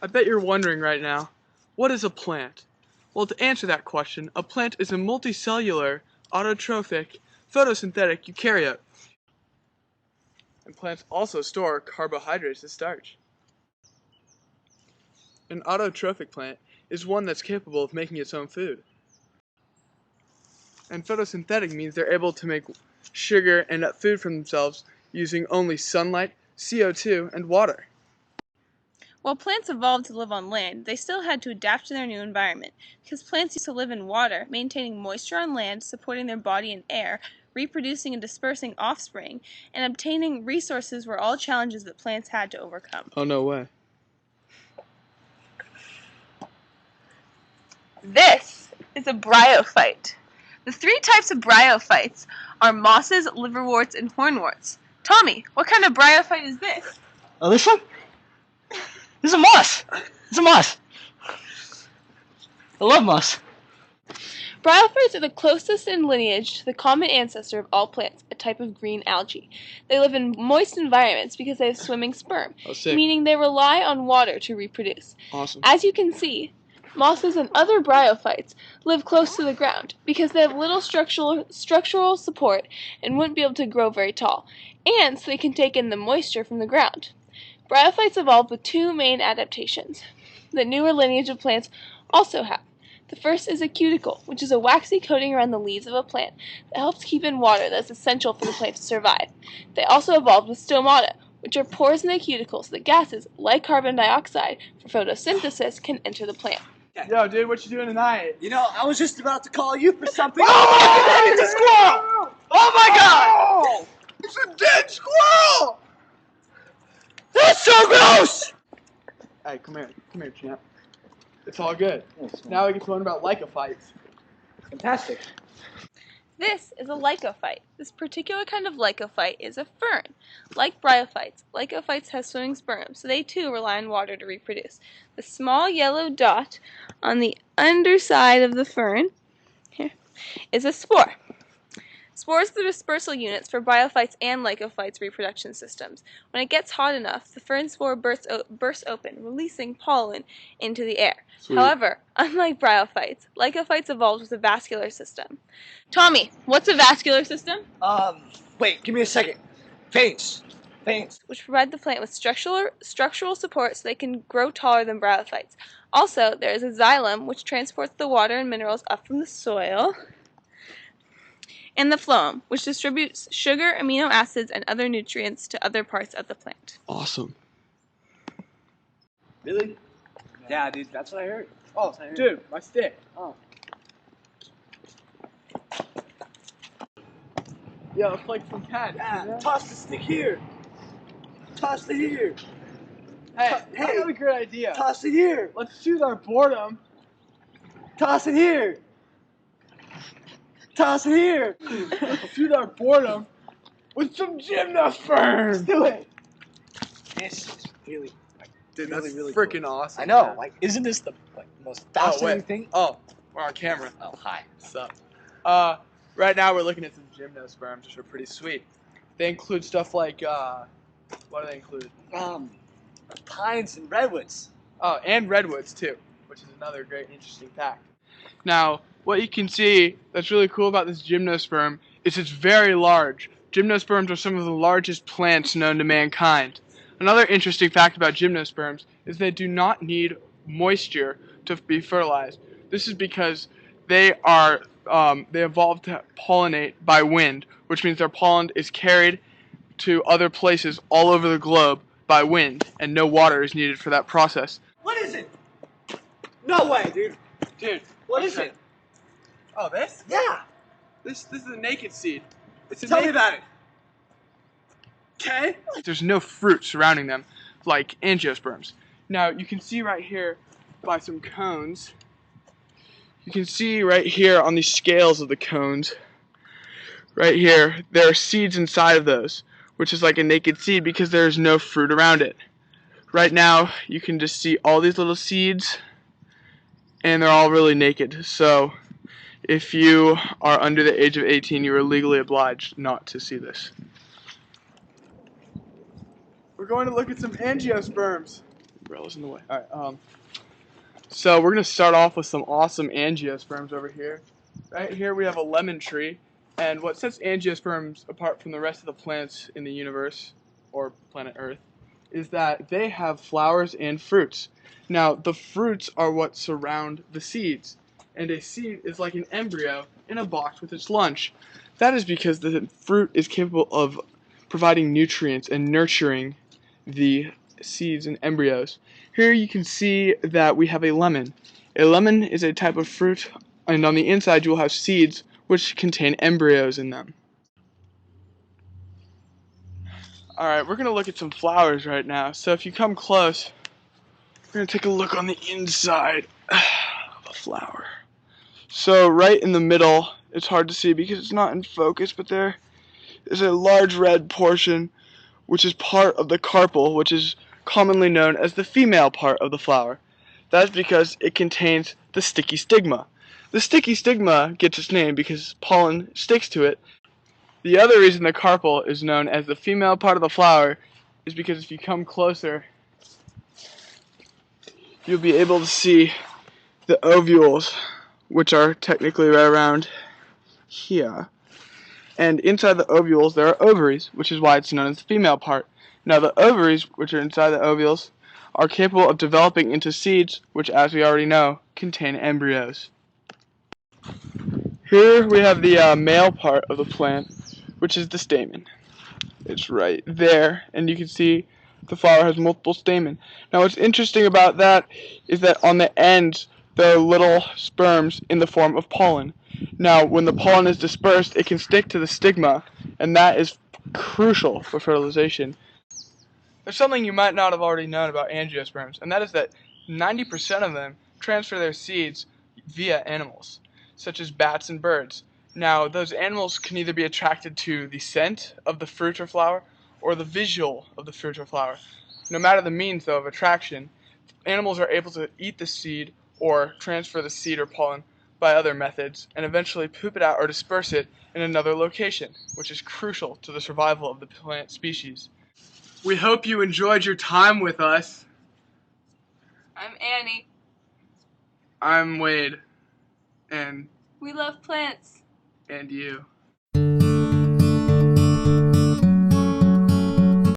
I bet you're wondering right now, what is a plant? Well, to answer that question, a plant is a multicellular, autotrophic, photosynthetic eukaryote. And plants also store carbohydrates as starch. An autotrophic plant is one that's capable of making its own food. And photosynthetic means they're able to make sugar and food for themselves using only sunlight, CO2, and water. While plants evolved to live on land, they still had to adapt to their new environment, because plants used to live in water, maintaining moisture on land, supporting their body in air, reproducing and dispersing offspring, and obtaining resources were all challenges that plants had to overcome. Oh, no way. This is a bryophyte. The three types of bryophytes are mosses, liverworts, and hornworts. Tommy, what kind of bryophyte is this? Oh, this one? This is a moss. It's a moss. I love moss. Bryophytes are the closest in lineage to the common ancestor of all plants, a type of green algae. They live in moist environments because they have swimming sperm, meaning they rely on water to reproduce. Awesome. As you can see, mosses and other bryophytes live close to the ground because they have little structural support and wouldn't be able to grow very tall, and so they can take in the moisture from the ground. Bryophytes evolved with two main adaptations that newer lineage of plants also have. The first is a cuticle, which is a waxy coating around the leaves of a plant that helps keep in water that is essential for the plant to survive. They also evolved with stomata, which are pores in the cuticle so that gases, like carbon dioxide, for photosynthesis can enter the plant. Yo, dude, what you doing tonight? You know, I was just about to call you for something. Oh, it's a squirrel! Oh my god! Oh, it's a dead squirrel! That's so gross! Hey, come here, champ. It's all good. Now we get to learn about lycophytes. Fantastic. This is a lycophyte. This particular kind of lycophyte is a fern. Like bryophytes, lycophytes have swimming sperm, so they too rely on water to reproduce. The small yellow dot on the underside of the fern here is a spore. Spores are the dispersal units for bryophytes and lycophytes' reproduction systems. When it gets hot enough, the fern spore bursts open, releasing pollen into the air. Sweet. However, unlike bryophytes, lycophytes evolved with a vascular system. Tommy, what's a vascular system? Wait, give me a second. Veins. Which provide the plant with structural support so they can grow taller than bryophytes. Also, there is a xylem, which transports the water and minerals up from the soil, and the phloem, which distributes sugar, amino acids, and other nutrients to other parts of the plant. Awesome. Really? Yeah, dude, that's what I heard. Oh, dude, my stick. Oh. Yo, it's like some cat. Yeah, toss the stick here. Toss it here. Hey, Hey. I got a good idea. Toss it here. Let's soothe our boredom. Toss it here. Toss it here. Let's soothe our boredom with some gymnosperm. Let's do it. This is really, Dude, really, that's really freaking cool. awesome. I know. man. Like, isn't this the most Oh, fascinating wait. thing? Oh, we're on camera. Oh, hi. What's up? Right now we're looking at some gymnosperms, which are pretty sweet. They include stuff like, what do they include? Pines and redwoods. Oh, and redwoods too, which is another great interesting fact. Now, what you can see that's really cool about this gymnosperm is it's very large. Gymnosperms are some of the largest plants known to mankind. Another interesting fact about gymnosperms is they do not need moisture to be fertilized. This is because they evolved to pollinate by wind, which means their pollen is carried to other places all over the globe by wind, and no water is needed for that process. What is it? No way, dude. Dude, What is it? Oh, this? Yeah. This is a naked seed. It's a Tell me naked- about it. Okay. There's no fruit surrounding them, like angiosperms. Now, you can see right here by some cones, you can see right here on the scales of the cones, right here, there are seeds inside of those, which is like a naked seed because there's no fruit around it. Right now, you can just see all these little seeds, and they're all really naked. So, if you are under the age of 18, you are legally obliged not to see this. We're going to look at some angiosperms. Umbrella's in the way. Alright, so we're going to start off with some awesome angiosperms over here. Right here we have a lemon tree, and what sets angiosperms apart from the rest of the plants in the universe, or planet Earth, is that they have flowers and fruits. Now, the fruits are what surround the seeds, and a seed is like an embryo in a box with its lunch. That is because the fruit is capable of providing nutrients and nurturing the seeds and embryos. Here you can see that we have a lemon. A lemon is a type of fruit, and on the inside you will have seeds which contain embryos in them. Alright, we're going to look at some flowers right now. So if you come close, we're going to take a look on the inside of a flower. So right in the middle, it's hard to see because it's not in focus, but there is a large red portion which is part of the carpel, which is commonly known as the female part of the flower. That's because it contains the sticky stigma. The sticky stigma gets its name because pollen sticks to it. The other reason the carpel is known as the female part of the flower is because if you come closer, you'll be able to see the ovules, which are technically right around here. And inside the ovules there are ovaries, which is why it's known as the female part. Now the ovaries, which are inside the ovules, are capable of developing into seeds, which, as we already know, contain embryos. Here we have the male part of the plant, which is the stamen. It's right there, and you can see the flower has multiple stamen. Now what's interesting about that is that on the ends there are little sperms in the form of pollen. Now when the pollen is dispersed, it can stick to the stigma, and that is crucial for fertilization. There's something you might not have already known about angiosperms, and that is that 90% of them transfer their seeds via animals, such as bats and birds. Now, those animals can either be attracted to the scent of the fruit or flower, or the visual of the fruit or flower. No matter the means, though, of attraction, animals are able to eat the seed or transfer the seed or pollen by other methods, and eventually poop it out or disperse it in another location, which is crucial to the survival of the plant species. We hope you enjoyed your time with us. I'm Annie. I'm Wade, and We love plants. you.